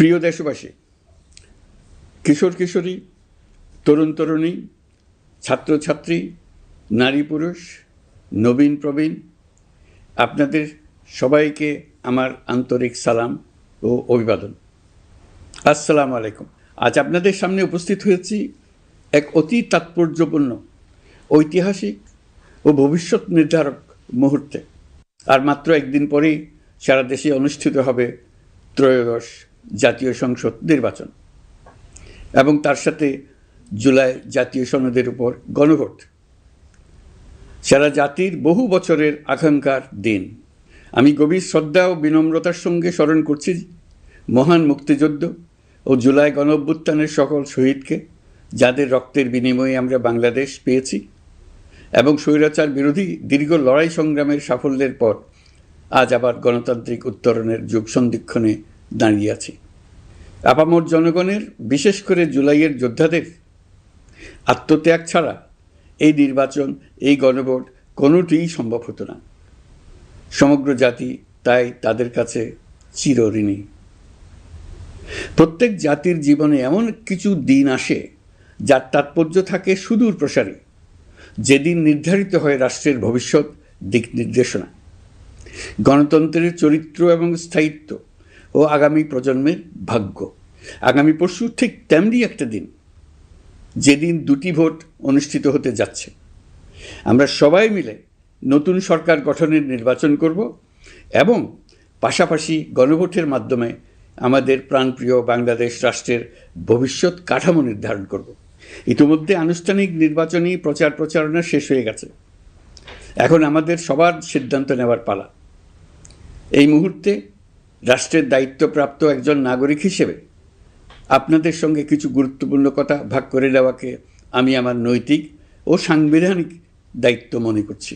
প্রিয় দেশবাসী, কিশোর কিশোরী, তরুণ তরুণী, ছাত্রছাত্রী, নারী পুরুষ, নবীন প্রবীণ, আপনাদের সবাইকে আমার আন্তরিক সালাম ও অভিবাদন। আসসালামু আলাইকুম। আজ আপনাদের সামনে উপস্থিত হয়েছি এক অতি তাৎপর্যপূর্ণ, ঐতিহাসিক ও ভবিষ্যৎ নির্ধারক মুহূর্তে। আর মাত্র একদিন পরেই সারা দেশে অনুষ্ঠিত হবে ত্রয়োদশ জাতীয় সংসদ নির্বাচন এবং তার সাথে জুলাই জাতীয় সনদের উপর গণভোট। সারা জাতির বহু বছরের আকাঙ্ক্ষার দিন। আমি গভীর শ্রদ্ধা ও বিনম্রতার সঙ্গে স্মরণ করছি মহান মুক্তিযুদ্ধ ও জুলাই গণ অভ্যুত্থানের সকল শহীদকে, যাদের রক্তের বিনিময়ে আমরা বাংলাদেশ পেয়েছি এবং স্বৈরাচার বিরোধী দীর্ঘ লড়াই সংগ্রামের সাফল্যের পর আজ আবার গণতান্ত্রিক উত্তরণের যুগ সন্ধিক্ষণে দাঁড়িয়ে আছি। আপামর জনগণের, বিশেষ করে জুলাইয়ের যোদ্ধাদের আত্মত্যাগ ছাড়া এই নির্বাচন, এই গণভোট কোনোটিই সম্ভব হতো না। সমগ্র জাতি তাই তাদের কাছে চিরঋণী। প্রত্যেক জাতির জীবনে এমন কিছু দিন আসে যার তাৎপর্য থাকে সুদূর প্রসারী, যেদিন নির্ধারিত হয় রাষ্ট্রের ভবিষ্যৎ দিক নির্দেশনা, গণতন্ত্রের চরিত্র এবং স্থায়িত্ব ও আগামী প্রজন্মের ভাগ্য। আগামী পরশু ঠিক তেমনি একটা দিন, যেদিন দুটি ভোট অনুষ্ঠিত হতে যাচ্ছে। আমরা সবাই মিলে নতুন সরকার গঠনের নির্বাচন করব এবং পাশাপাশি গণভোটের মাধ্যমে আমাদের প্রাণপ্রিয় বাংলাদেশ রাষ্ট্রের ভবিষ্যৎ কাঠামো নির্ধারণ করব। ইতিমধ্যে আনুষ্ঠানিক নির্বাচনী প্রচার প্রচারণা শেষ হয়ে গেছে। এখন আমাদের সবার সিদ্ধান্ত নেওয়ার পালা। এই মুহূর্তে রাষ্ট্রের দায়িত্বপ্রাপ্ত একজন নাগরিক হিসেবে আপনাদের সঙ্গে কিছু গুরুত্বপূর্ণ কথা ভাগ করে নেওয়াকে আমি আমার নৈতিক ও সাংবিধানিক দায়িত্ব মনে করছি।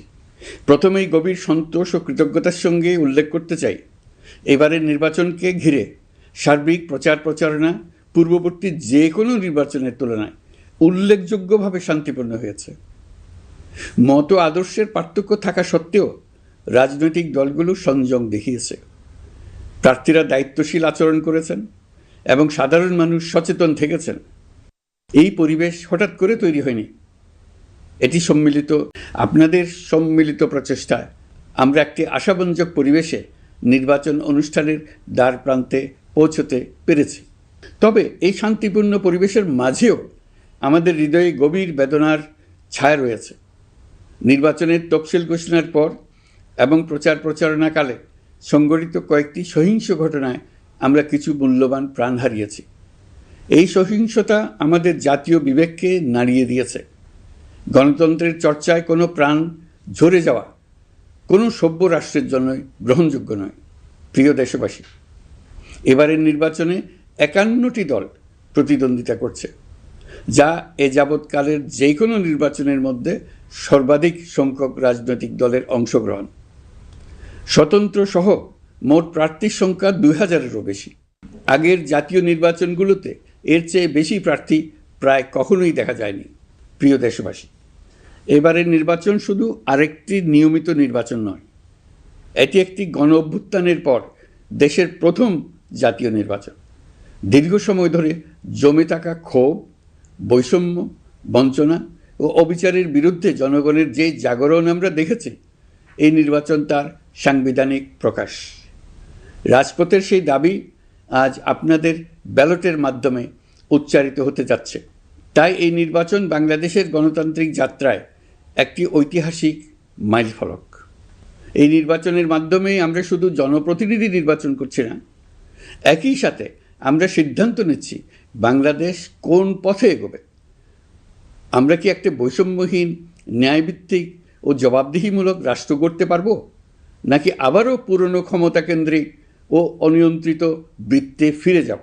প্রথমেই গভীর সন্তোষ ও কৃতজ্ঞতার সঙ্গে উল্লেখ করতে চাই, এবারের নির্বাচনকে ঘিরে সার্বিক প্রচার প্রচারণা পূর্ববর্তী যে কোনো নির্বাচনের তুলনায় উল্লেখযোগ্যভাবে শান্তিপূর্ণ হয়েছে। মত আদর্শের পার্থক্য থাকা সত্ত্বেও রাজনৈতিক দলগুলো সংযম দেখিয়েছে। প্রার্থীরা দায়িত্বশীল আচরণ করেছেন এবং সাধারণ মানুষ সচেতন থেকেছেন। এই পরিবেশ হঠাৎ করে তৈরি হয়নি। এটি আপনাদের সম্মিলিত প্রচেষ্টায় আমরা একটি আশাব্যঞ্জক পরিবেশে নির্বাচন অনুষ্ঠানের দ্বার প্রান্তে পৌঁছতে পেরেছি। তবে এই শান্তিপূর্ণ পরিবেশের মাঝেও আমাদের হৃদয়ে গভীর বেদনার ছায়া রয়েছে। নির্বাচনের তফসিল ঘোষণার পর এবং প্রচার প্রচারণাকালে সংঘটিত কয়েকটি সহিংস ঘটনায় আমরা কিছু মূল্যবান প্রাণ হারিয়েছি। এই সহিংসতা আমাদের জাতীয় বিবেককে নাড়িয়ে দিয়েছে। গণতন্ত্রের চর্চায় কোনো প্রাণ ঝরে যাওয়া কোনো সভ্য রাষ্ট্রের জন্য গ্রহণযোগ্য নয়। প্রিয় দেশবাসী, এবারের নির্বাচনে 51টি দল প্রতিদ্বন্দ্বিতা করছে, যা এ যাবৎকালের যে কোনো নির্বাচনের মধ্যে সর্বাধিক সংখ্যক রাজনৈতিক দলের অংশগ্রহণ। স্বতন্ত্র সহ মোট প্রার্থীর সংখ্যা 2000-এরও বেশি। আগের জাতীয় নির্বাচনগুলোতে এর চেয়ে বেশি প্রার্থী প্রায় কখনোই দেখা যায়নি। প্রিয় দেশবাসী, এবারের নির্বাচন শুধু আরেকটি নিয়মিত নির্বাচন নয়, এটি একটি গণ অভ্যুত্থানের পর দেশের প্রথম জাতীয় নির্বাচন। দীর্ঘ সময় ধরে জমে থাকা ক্ষোভ, বৈষম্য, বঞ্চনা ও অবিচারের বিরুদ্ধে জনগণের যে জাগরণ আমরা দেখেছি, এই নির্বাচন তার সাংবিধানিক প্রকাশ। রাজপথের সেই দাবি আজ আপনাদের ব্যালটের মাধ্যমে উচ্চারিত হতে যাচ্ছে। তাই এই নির্বাচন বাংলাদেশের গণতান্ত্রিক যাত্রায় একটি ঐতিহাসিক মাইলফলক। এই নির্বাচনের মাধ্যমে আমরা শুধু জনপ্রতিনিধি নির্বাচন করছি না, একই সাথে আমরা সিদ্ধান্ত নিচ্ছি বাংলাদেশ কোন পথে এগোবে। আমরা কি একটা বৈষম্যহীন, ন্যায়ভিত্তিক ও জবাবদিহিমূলক রাষ্ট্র গড়তে পারব, নাকি আবারও পুরনো ক্ষমতাকেন্দ্রিক ও অনিয়ন্ত্রিত বৃত্তে ফিরে যাব?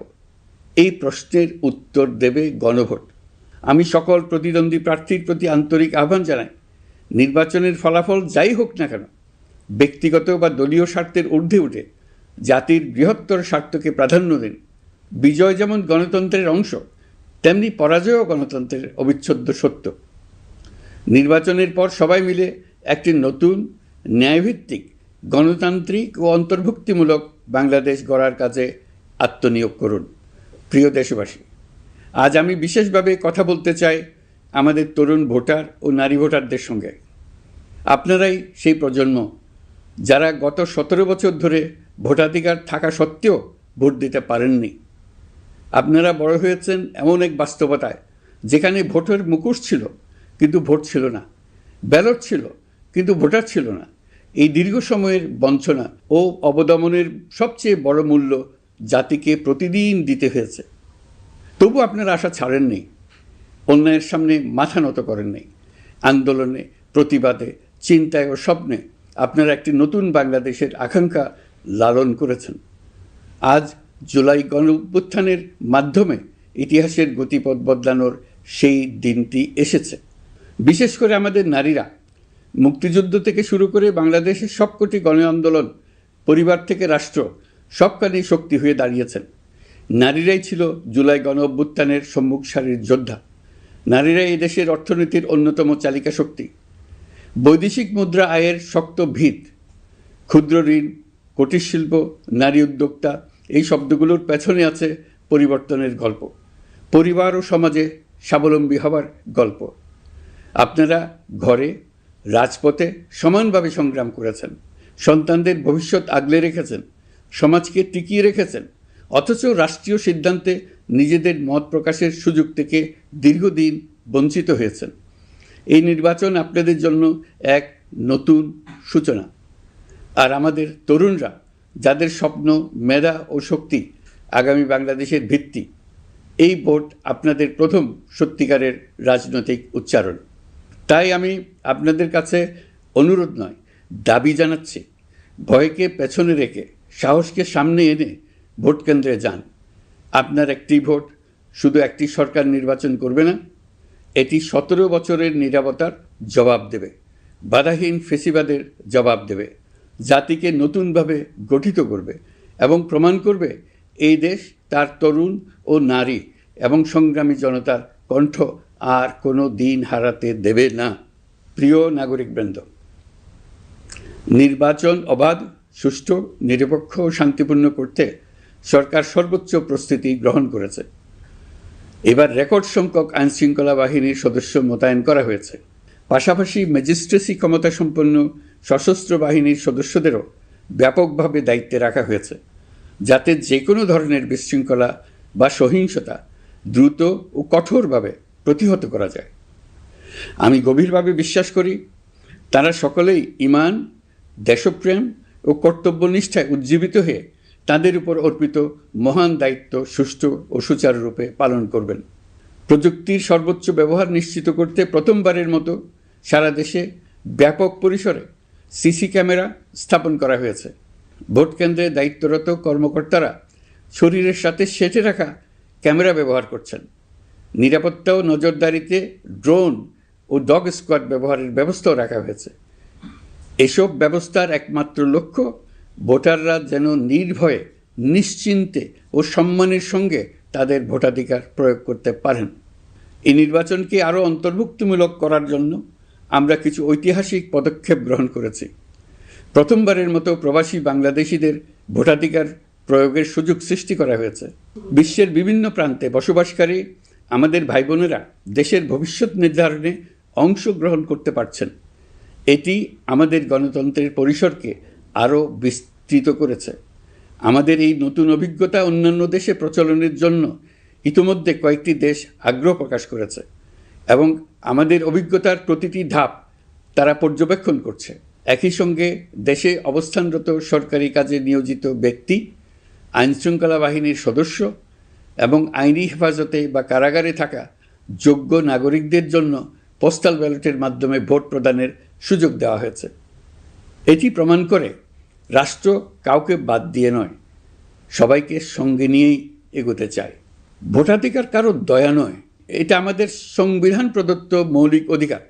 এই প্রশ্নের উত্তর দেবে গণভোট। আমি সকল প্রতিদ্বন্দ্বী প্রার্থীর প্রতি আন্তরিক আহ্বান জানাই, নির্বাচনের ফলাফল যাই হোক না কেন, ব্যক্তিগত বা দলীয় স্বার্থের ঊর্ধ্বে উঠে জাতির বৃহত্তর স্বার্থকে প্রাধান্য দিন। বিজয় যেমন গণতন্ত্রের অংশ, তেমনি পরাজয়ও গণতন্ত্রের অবিচ্ছেদ্য সত্য। নির্বাচনের পর সবাই মিলে একটি নতুন, ন্যায়ভিত্তিক, গণতান্ত্রিক ও অন্তর্ভুক্তিমূলক বাংলাদেশ গড়ার কাজে আত্মনিয়োগ করুন। প্রিয় দেশবাসী, আজ আমি বিশেষভাবে কথা বলতে চাই আমাদের তরুণ ভোটার ও নারী ভোটারদের সঙ্গে। আপনারাই সেই প্রজন্ম যারা গত 17 বছর ধরে ভোটাধিকার থাকা সত্ত্বেও ভোট দিতে পারেননি। আপনারা বড় হয়েছেন এমন এক বাস্তবতায় যেখানে ভোটের মুখোশ ছিল কিন্তু ভোট ছিল না, ব্যালট ছিল কিন্তু ভোটার ছিল না। এই দীর্ঘ সময়ের বঞ্চনা ও অবদমনের সবচেয়ে বড় মূল্য জাতিকে প্রতিদিন দিতে হয়েছে। তবু আপনারা আশা ছাড়েননি, অন্যায়ের সামনে মাথা নত করেননি। আন্দোলনে, প্রতিবাদে, চিন্তায় ও স্বপ্নে আপনারা একটি নতুন বাংলাদেশের আকাঙ্ক্ষা লালন করেছেন। আজ জুলাই গণঅভ্যুত্থানের মাধ্যমে ইতিহাসের গতিপথ বদলানোর সেই দিনটি এসেছে। বিশেষ করে আমাদের নারীরা মুক্তিযুদ্ধ থেকে শুরু করে বাংলাদেশের সবকটি গণ আন্দোলন, পরিবার থেকে রাষ্ট্র, সবখানেই শক্তি হয়ে দাঁড়িয়েছেন। নারীরাই ছিল জুলাই গণঅভ্যুত্থানের সম্মুখ সারির যোদ্ধা। নারীরাই এই দেশের অর্থনীতির অন্যতম চালিকা শক্তি। বৈদেশিক মুদ্রা আয়ের শক্ত ভিত, ক্ষুদ্র ঋণ, কুটির শিল্প, নারী উদ্যোক্তা, এই শব্দগুলোর পেছনে আছে পরিবর্তনের গল্প, পরিবার ও সমাজে স্বাবলম্বী হবার গল্প। আপনারা ঘরে, রাজপথে সমানভাবে সংগ্রাম করেছেন, সন্তানদের ভবিষ্যৎ আগলে রেখেছেন, সমাজকে টিকিয়ে রেখেছেন, অথচ রাষ্ট্রীয় সিদ্ধান্তে নিজেদের মত প্রকাশের সুযোগ থেকে দীর্ঘদিন বঞ্চিত হয়েছেন। এই নির্বাচন আপনাদের জন্য এক নতুন সূচনা। আর আমাদের তরুণরা, যাদের স্বপ্ন, মেধা ও শক্তি আগামী বাংলাদেশের ভিত্তি, এই ভোট আপনাদের প্রথম সত্যিকারের রাজনৈতিক উচ্চারণ। তাই আমি আপনাদের কাছে অনুরোধ নয়, দাবি জানাচ্ছি, ভয়কে পেছনে রেখে সাহসকে সামনে এনে ভোট কেন্দ্রে যান। আপনার একটি ভোট শুধু একটি সরকার নির্বাচন করবে না, এটি 17 বছরের নীরবতার জবাব দেবে, বাধাহীন ফেসিবাদের জবাব দেবে, জাতিকে নতুনভাবে গঠিত করবে এবং প্রমাণ করবে এই দেশ তার তরুণ ও নারী এবং সংগ্রামী জনতার কণ্ঠ আর কোনো দিন হারাতে দেবে না। প্রিয় নাগরিকবৃন্দ, নির্বাচন অবাধ, সুষ্ঠু, নিরপেক্ষ ও শান্তিপূর্ণ করতে সরকার সর্বোচ্চ প্রস্তুতি গ্রহণ করেছে। এবার রেকর্ড সংখ্যক আইনশৃঙ্খলা বাহিনীর সদস্য মোতায়েন করা হয়েছে। পাশাপাশি ম্যাজিস্ট্রেসি ক্ষমতাসম্পন্ন সশস্ত্র বাহিনীর সদস্যদেরও ব্যাপকভাবে দায়িত্বে রাখা হয়েছে, যাতে যে কোনো ধরনের বিশৃঙ্খলা বা সহিংসতা দ্রুত ও কঠোরভাবে প্রতিহত করা যায়। আমি গভীরভাবে বিশ্বাস করি তারা সকলেই ঈমান, দেশপ্রেম ও কর্তব্যনিষ্ঠায় উজ্জীবিত হয়ে তাদের উপর অর্পিত মহান দায়িত্ব সুষ্ঠু ও সুচারুরূপে পালন করবেন। প্রযুক্তির সর্বোচ্চ ব্যবহার নিশ্চিত করতে প্রথমবারের মতো সারা দেশে ব্যাপক পরিসরে সিসি ক্যামেরা স্থাপন করা হয়েছে। ভোট কেন্দ্রে দায়িত্বরত কর্মকর্তারা শরীরের সাথে সেটে রাখা ক্যামেরা ব্যবহার করছেন। নিরাপত্তা ও নজরদারিতে ড্রোন ও ডগ স্কোয়াড ব্যবহারের ব্যবস্থাও রাখা হয়েছে। এসব ব্যবস্থার একমাত্র লক্ষ্য ভোটাররা যেন নির্ভয়ে, নিশ্চিন্তে ও সম্মানের সঙ্গে তাদের ভোটাধিকার প্রয়োগ করতে পারেন। এই নির্বাচনকে আরও অন্তর্ভুক্তিমূলক করার জন্য আমরা কিছু ঐতিহাসিক পদক্ষেপ গ্রহণ করেছি। প্রথমবারের মতো প্রবাসী বাংলাদেশিদের ভোটাধিকার প্রয়োগের সুযোগ সৃষ্টি করা হয়েছে। বিশ্বের বিভিন্ন প্রান্তে বসবাসকারী আমাদের ভাই বোনেরা দেশের ভবিষ্যৎ নির্ধারণে অংশগ্রহণ করতে পারছেন। এটি আমাদের গণতন্ত্রের পরিসরকে আরও বিস্তৃত করেছে। আমাদের এই নতুন অভিজ্ঞতা অন্যান্য দেশে প্রচলনের জন্য ইতিমধ্যে কয়েকটি দেশ আগ্রহ প্রকাশ করেছে এবং আমাদের অভিজ্ঞতার প্রতিটি ধাপ তারা পর্যবেক্ষণ করছে। একই সঙ্গে দেশে অবস্থানরত সরকারি কাজে নিয়োজিত ব্যক্তি, আইনশৃঙ্খলা বাহিনীর সদস্য এবং আইনি হেফাজতে বা কারাগারে থাকা যোগ্য নাগরিকদের জন্য পোস্টাল ব্যালটের মাধ্যমে ভোট প্রদানের সুযোগ দেওয়া হয়েছে। এটি প্রমাণ করে রাষ্ট্র কাউকে বাদ দিয়ে নয়, সবাইকে সঙ্গে নিয়েই এগোতে চায়। ভোটাধিকার কারো দয়া নয়, এটা আমাদের সংবিধান প্রদত্ত মৌলিক অধিকার।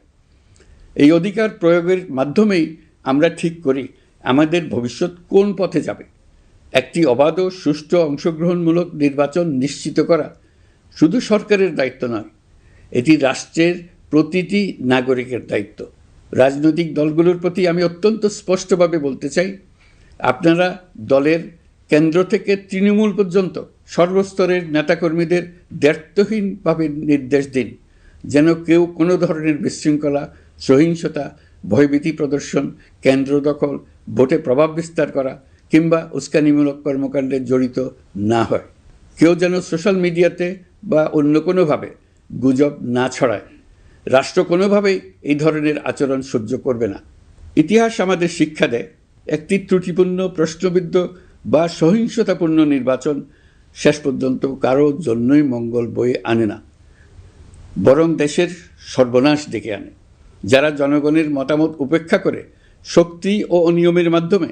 এই অধিকার প্রয়োগের মাধ্যমেই আমরা ঠিক করি আমাদের ভবিষ্যৎ কোন পথে যাবে। একটি অবাধ ও সুষ্ঠু অংশগ্রহণমূলক নির্বাচন নিশ্চিত করা শুধু সরকারের দায়িত্ব নয়, এটি রাষ্ট্রের প্রতিটি নাগরিকের দায়িত্ব। রাজনৈতিক দলগুলোর প্রতি আমি অত্যন্ত স্পষ্টভাবে বলতে চাই, আপনারা দলের কেন্দ্র থেকে তৃণমূল পর্যন্ত সর্বস্তরের নেতাকর্মীদের দ্ব্যর্থহীনভাবে নির্দেশ দিন যেন কেউ কোনো ধরনের বিশৃঙ্খলা, সহিংসতা, ভয়ভীতি প্রদর্শন, কেন্দ্র দখল, ভোটে প্রভাব বিস্তার করা কিংবা উস্কানিমূলক কর্মকাণ্ডে জড়িত না হয়। কেউ যেন সোশ্যাল মিডিয়াতে বা অন্য কোনোভাবে গুজব না ছড়ায়। রাষ্ট্র কোনোভাবেই এই ধরনের আচরণ সহ্য করবে না। ইতিহাস আমাদের শিক্ষা দেয়, একটি ত্রুটিপূর্ণ, প্রশ্নবিদ্ধ বা সহিংসতাপূর্ণ নির্বাচন শেষ পর্যন্ত কারো জন্যই মঙ্গল বয়ে আনে না, বরং দেশের সর্বনাশ ডেকে আনে। যারা জনগণের মতামত উপেক্ষা করে শক্তি ও অনিয়মের মাধ্যমে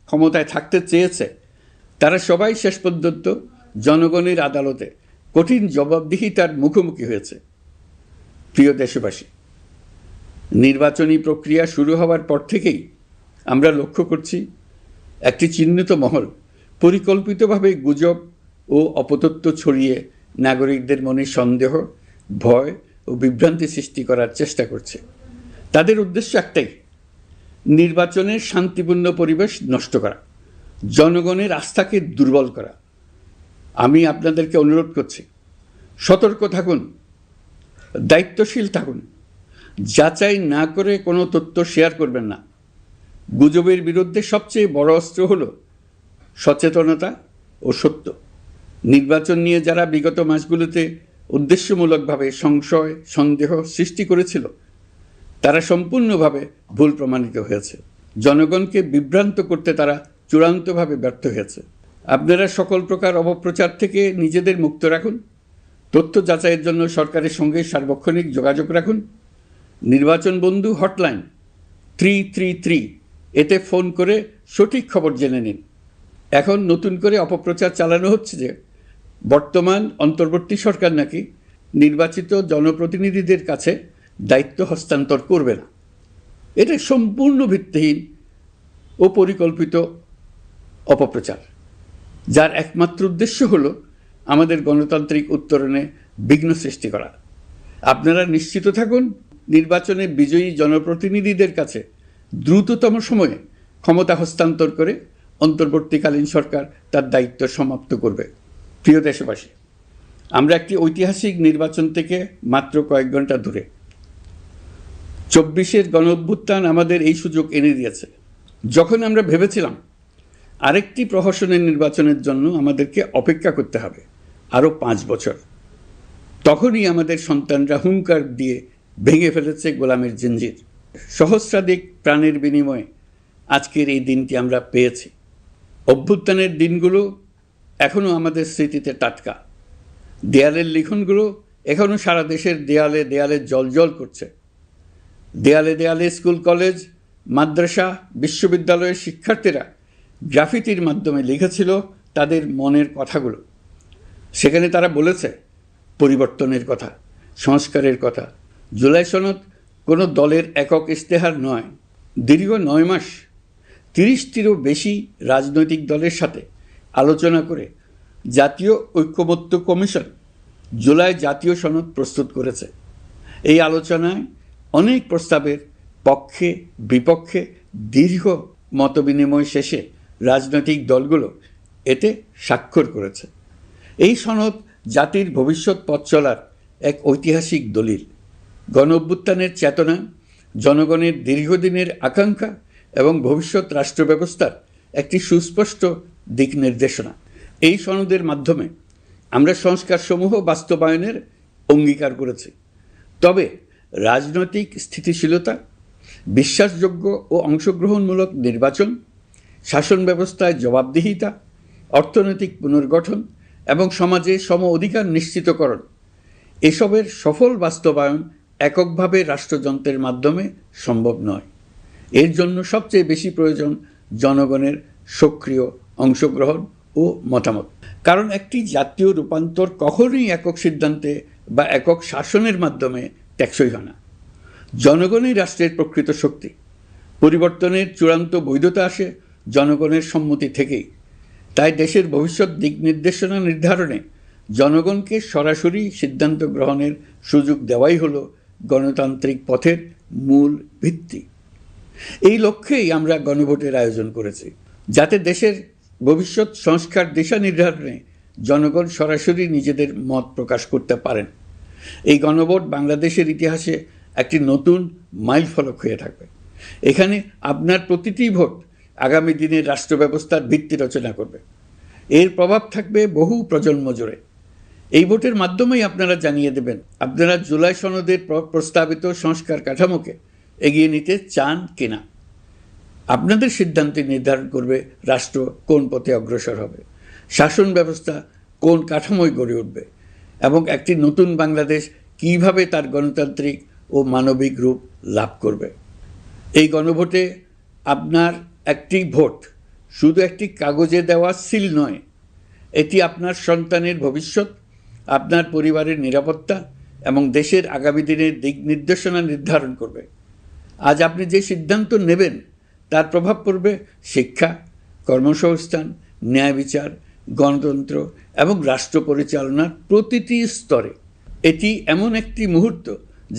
ক্ষমতায় থাকতে চেয়েছে, তারা সবাই শেষ পর্যন্ত জনগণের আদালতে কঠিন জবাবদিহিতার মুখোমুখি হয়েছে। প্রিয় দেশবাসী, নির্বাচনী প্রক্রিয়া শুরু হওয়ার পর থেকেই আমরা লক্ষ্য করছি একটি চিহ্নিত মহল পরিকল্পিতভাবে গুজব ও অপতথ্য ছড়িয়ে নাগরিকদের মনে সন্দেহ, ভয় ও বিভ্রান্তি সৃষ্টি করার চেষ্টা করছে। তাদের উদ্দেশ্য একটাই, নির্বাচনের শান্তিপূর্ণ পরিবেশ নষ্ট করা, জনগণের আস্থাকে দুর্বল করা। আমি আপনাদেরকে অনুরোধ করছি, সতর্ক থাকুন, দায়িত্বশীল থাকুন, যাচাই না করে কোনো তথ্য শেয়ার করবেন না। গুজবের বিরুদ্ধে সবচেয়ে বড় অস্ত্র হলো সচেতনতা ও সত্য। নির্বাচন নিয়ে যারা বিগত মাসগুলোতে উদ্দেশ্যমূলকভাবে সংশয়, সন্দেহ সৃষ্টি করেছিল, তারা সম্পূর্ণভাবে ভুল প্রমাণিত হয়েছে। জনগণকে বিভ্রান্ত করতে তারা চূড়ান্তভাবে ব্যর্থ হয়েছে। আপনারা সকল প্রকার অপপ্রচার থেকে নিজেদের মুক্ত রাখুন। তথ্য যাচাইয়ের জন্য সরকারের সঙ্গে সার্বক্ষণিক যোগাযোগ রাখুন। নির্বাচন বন্ধু হটলাইন 333 এতে ফোন করে সঠিক খবর জেনে নিন। এখন নতুন করে অপপ্রচার চালানো হচ্ছে যে বর্তমান অন্তর্বর্তী সরকার নাকি নির্বাচিত জনপ্রতিনিধিদের কাছে দায়িত্ব হস্তান্তর করবে না। এটা সম্পূর্ণ ভিত্তিহীন ও পরিকল্পিত অপপ্রচার, যার একমাত্র উদ্দেশ্য হলো আমাদের গণতান্ত্রিক উত্তরণে বিঘ্ন সৃষ্টি করা। আপনারা নিশ্চিত থাকুন, নির্বাচনে বিজয়ী জনপ্রতিনিধিদের কাছে দ্রুততম সময়ে ক্ষমতা হস্তান্তর করে অন্তর্বর্তীকালীন সরকার তার দায়িত্ব সমাপ্ত করবে। প্রিয় দেশবাসী, আমরা একটি ঐতিহাসিক নির্বাচন থেকে মাত্র কয়েক ঘন্টা দূরে। 24-এর গণঅভ্যুত্থান আমাদের এই সুযোগ এনে দিয়েছে। যখন আমরা ভেবেছিলাম আরেকটি প্রহসনের নির্বাচনের জন্য আমাদেরকে অপেক্ষা করতে হবে আরও 5 বছর, তখনই আমাদের সন্তানরা হুঙ্কার দিয়ে ভেঙে ফেলেছে গোলামের জিঞ্জির। সহস্রাধিক প্রাণের বিনিময়ে আজকের এই দিনটি আমরা পেয়েছি। অভ্যুত্থানের দিনগুলো এখনও আমাদের স্মৃতিতে টাটকা। দেয়ালের লিখনগুলো এখনও সারা দেশের দেয়ালে দেয়ালে জ্বলজ্বল করছে। দেয়ালে দেয়ালে স্কুল, কলেজ, মাদ্রাসা, বিশ্ববিদ্যালয়ের শিক্ষার্থীরা গ্রাফিতির মাধ্যমে লিখেছিল তাদের মনের কথাগুলো। সেখানে তারা বলেছে পরিবর্তনের কথা, সংস্কারের কথা। জুলাই সনদ কোনো দলের একক ইশতেহার নয়। দীর্ঘ 9 মাস 30টিরও বেশি রাজনৈতিক দলের সাথে আলোচনা করে জাতীয় ঐক্যমত্য কমিশন জুলাই জাতীয় সনদ প্রস্তুত করেছে। এই আলোচনায় অনেক প্রস্তাবের পক্ষে বিপক্ষে দীর্ঘ মতবিনিময় শেষে রাজনৈতিক দলগুলো এতে স্বাক্ষর করেছে। এই সনদ জাতির ভবিষ্যৎ পথ চলার এক ঐতিহাসিক দলিল, গণঅভ্যুত্থানের চেতনা, জনগণের দীর্ঘদিনের আকাঙ্ক্ষা এবং ভবিষ্যৎ রাষ্ট্র ব্যবস্থার একটি সুস্পষ্ট দিক নির্দেশনা। এই সনদের মাধ্যমে আমরা সংস্কারসমূহ বাস্তবায়নের অঙ্গীকার করেছি। তবে রাজনৈতিক স্থিতিশীলতা, বিশ্বাসযোগ্য ও অংশগ্রহণমূলক নির্বাচন, শাসন ব্যবস্থায় জবাবদিহিতা, অর্থনৈতিক পুনর্গঠন এবং সমাজে সম অধিকার নিশ্চিতকরণ, এসবের সফল বাস্তবায়ন এককভাবে রাষ্ট্রযন্ত্রের মাধ্যমে সম্ভব নয়। এর জন্য সবচেয়ে বেশি প্রয়োজন জনগণের সক্রিয় অংশগ্রহণ ও মতামত। কারণ একটি জাতীয় রূপান্তর কখনোই একক সিদ্ধান্তে বা একক শাসনের মাধ্যমে টেকসই হয় না। জনগণই রাষ্ট্রের প্রকৃত শক্তি। পরিবর্তনের চূড়ান্ত বৈধতা আসে জনগণের সম্মতি থেকেই। তাই দেশের ভবিষ্যৎ দিক নির্দেশনা নির্ধারণে জনগণকে সরাসরি সিদ্ধান্ত গ্রহণের সুযোগ দেওয়াই হলো গণতান্ত্রিক পথের মূল ভিত্তি। এই লক্ষ্যেই আমরা গণভোটের আয়োজন করেছি, যাতে দেশের ভবিষ্যৎ সংস্কার দিশা নির্ধারণে জনগণ সরাসরি নিজেদের মত প্রকাশ করতে পারেন। এই গণভোট বাংলাদেশের ইতিহাসে একটি নতুন মাইলফলক হয়ে থাকবে। এখানে আপনার প্রতিটি ভোট আগামী দিনের রাষ্ট্র ব্যবস্থার ভিত্তি রচনা করবে। এর প্রভাব থাকবে বহু প্রজন্ম জুড়ে। এই ভোটের মাধ্যমেই আপনারা জানিয়ে দেবেন আপনারা জুলাই সনদের প্রস্তাবিত সংস্কার কাঠামোকে এগিয়ে নিতে চান কিনা। আপনাদের সিদ্ধান্তে নির্ধারণ করবে রাষ্ট্র কোন পথে অগ্রসর হবে, শাসন ব্যবস্থা কোন কাঠামোয় গড়ে উঠবে এবং একটি নতুন বাংলাদেশ কিভাবে তার গণতান্ত্রিক ও মানবিক রূপ লাভ করবে। এই গণভোটে আপনার একটি ভোট শুধু একটি কাগজে দেওয়া সিল নয়, এটি আপনার সন্তানের ভবিষ্যৎ, আপনার পরিবারের নিরাপত্তা এবং দেশের আগামী দিনের দিক নির্দেশনা নির্ধারণ করবে। আজ আপনি যে সিদ্ধান্ত নেবেন তার প্রভাব পড়বে শিক্ষা, কর্মসংস্থান, ন্যায় বিচার, গণতন্ত্র এবং রাষ্ট্র পরিচালনার প্রতিটি স্তরে। এটি এমন একটি মুহূর্ত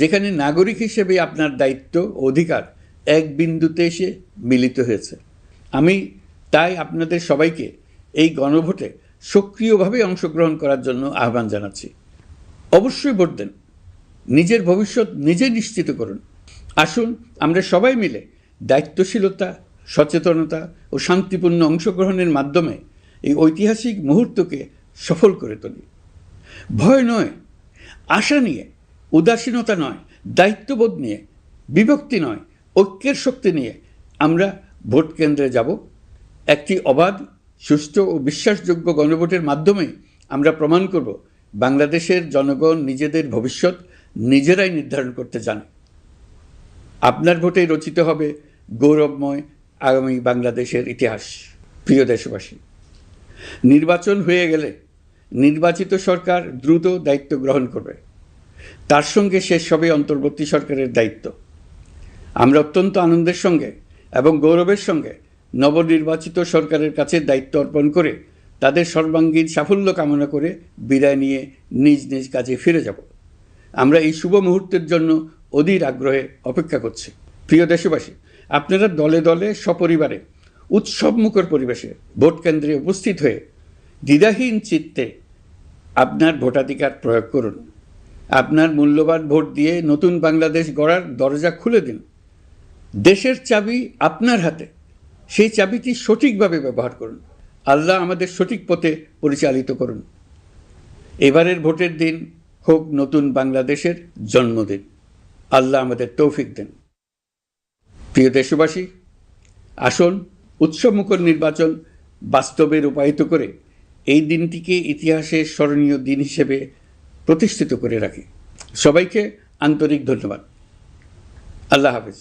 যেখানে নাগরিক হিসেবে আপনার দায়িত্ব ও অধিকার এক বিন্দুতে এসে মিলিত হয়েছে। আমি তাই আপনাদের সবাইকে এই গণভোটে সক্রিয়ভাবে অংশগ্রহণ করার জন্য আহ্বান জানাচ্ছি। অবশ্যই ভোট দেন, নিজের ভবিষ্যৎ নিজে নিশ্চিত করুন। আসুন আমরা সবাই মিলে দায়িত্বশীলতা, সচেতনতা ও শান্তিপূর্ণ অংশগ্রহণের মাধ্যমে এই ঐতিহাসিক মুহূর্তকে সফল করে তুলি। ভয় নয়, আশা নিয়ে, উদাসীনতা নয়, দায়িত্ববোধ নিয়ে, বিভক্তি নয়, ঐক্যের শক্তি নিয়ে আমরা ভোট কেন্দ্রে যাব। একটি অবাধ, সুষ্ঠু ও বিশ্বাসযোগ্য গণভোটের মাধ্যমে আমরা প্রমাণ করব বাংলাদেশের জনগণ নিজেদের ভবিষ্যৎ নিজেরাই নির্ধারণ করতে জানে। আপনার ভোটে রচিত হবে গৌরবময় আগামী বাংলাদেশের ইতিহাস। প্রিয় দেশবাসী, নির্বাচন হয়ে গেলে নির্বাচিত সরকার দ্রুত দায়িত্ব গ্রহণ করবে। তার সঙ্গে শেষ হবে অন্তর্বর্তী সরকারের দায়িত্ব। আমরা অত্যন্ত আনন্দের সঙ্গে এবং গৌরবের সঙ্গে নবনির্বাচিত সরকারের কাছে দায়িত্ব অর্পণ করে তাদের সর্বাঙ্গীন সাফল্য কামনা করে বিদায় নিয়ে নিজ নিজ কাজে ফিরে যাব। আমরা এই শুভ মুহূর্তের জন্য অধীর আগ্রহে অপেক্ষা করছি। প্রিয় দেশবাসী, আপনারা দলে দলে সপরিবারে উৎসবমুখর পরিবেশে ভোট কেন্দ্রে উপস্থিত হয়ে দ্বিধাহীন চিত্তে আপনার ভোটাধিকার প্রয়োগ করুন। আপনার মূল্যবান ভোট দিয়ে নতুন বাংলাদেশ গড়ার দরজা খুলে দিন। দেশের চাবি আপনার হাতে, সেই চাবিটি সঠিকভাবে ব্যবহার করুন। আল্লাহ আমাদের সঠিক পথে পরিচালিত করুন। এবারের ভোটের দিন হোক নতুন বাংলাদেশের জন্মদিন। আল্লাহ আমাদের তৌফিক দেন। প্রিয় দেশবাসী, আসুন উৎসবমুখর নির্বাচন বাস্তবে রূপায়িত করে এই দিনটিকে ইতিহাসের স্মরণীয় দিন হিসেবে প্রতিষ্ঠিত করে রাখি। সবাইকে আন্তরিক ধন্যবাদ। আল্লাহ হাফেজ।